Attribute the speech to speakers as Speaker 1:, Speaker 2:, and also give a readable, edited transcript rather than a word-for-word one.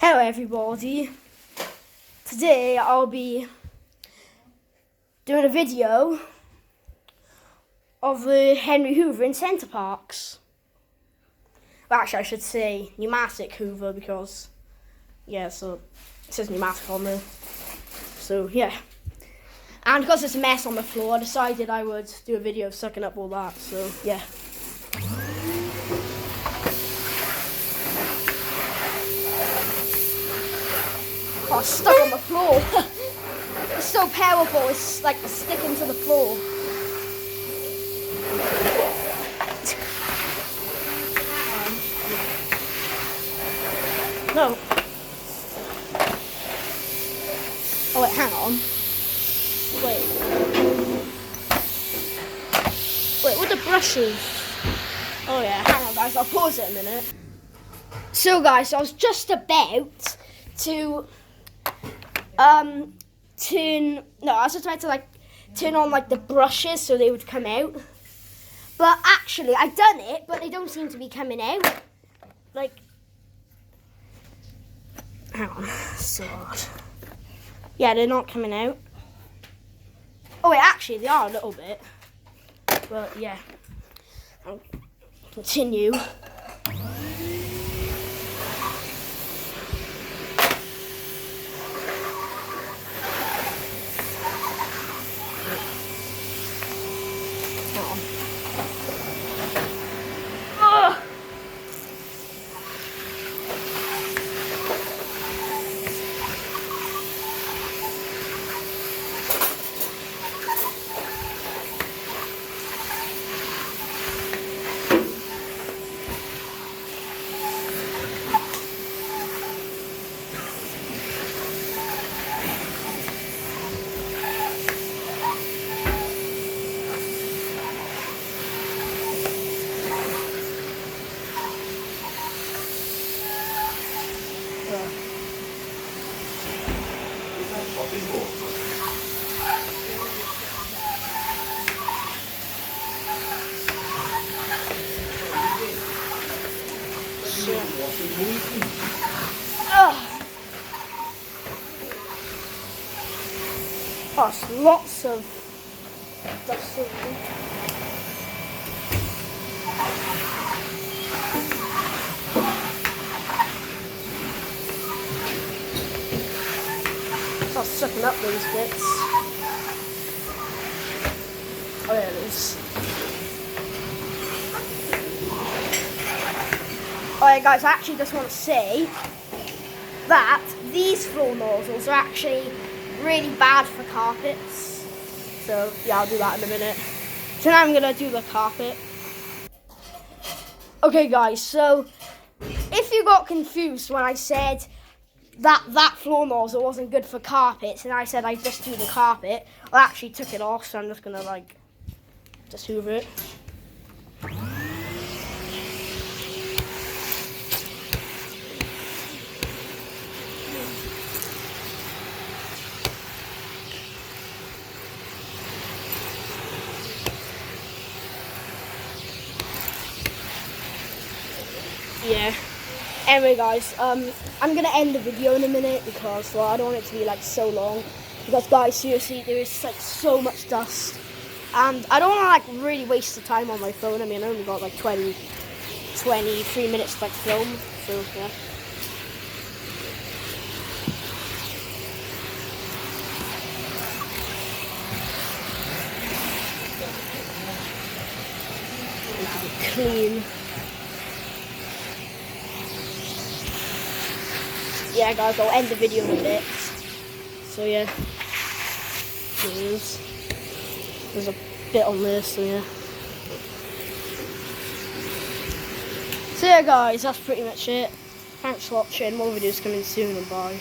Speaker 1: Hello everybody, today I'll be doing a video of the Henry Hoover in Centre Parcs. Well, actually I should say pneumatic Hoover because, so it says pneumatic on there. So yeah, and because it's a mess on the floor I decided I would do a video of sucking up all that, so yeah. Oh, it's stuck on the floor. It's so powerful, it's like sticking to the floor. No. Oh wait, hang on. Wait, with the brushes. Oh yeah, hang on guys, I'll pause it a minute. So guys, I was just about to turn on like the brushes so they would come out. But actually I've done it, but they don't seem to be coming out. Like, hang on, so hard. Yeah, they're not coming out. Oh wait, actually they are a little bit. But yeah, I'll continue. Oh, it's lots of dust in there. Start sucking up those bits. Oh, there it is. Alright guys, I actually just want to say that these floor nozzles are actually really bad for carpets. So yeah, I'll do that in a minute. So now I'm gonna do the carpet. Okay guys, so if you got confused when I said that floor nozzle wasn't good for carpets and I said I'd just do the carpet, I actually took it off, so I'm just gonna just hoover it. Yeah. Anyway guys, I'm gonna end the video in a minute because I don't want it to be so long. Because guys, seriously, there is so much dust. And I don't wanna really waste the time on my phone. I mean I only got 23 minutes to film, so yeah. Clean. Yeah guys, I'll end the video in a bit. So yeah, there's a bit on this, so yeah. So yeah guys, that's pretty much it. Thanks for watching, more videos coming soon, and bye.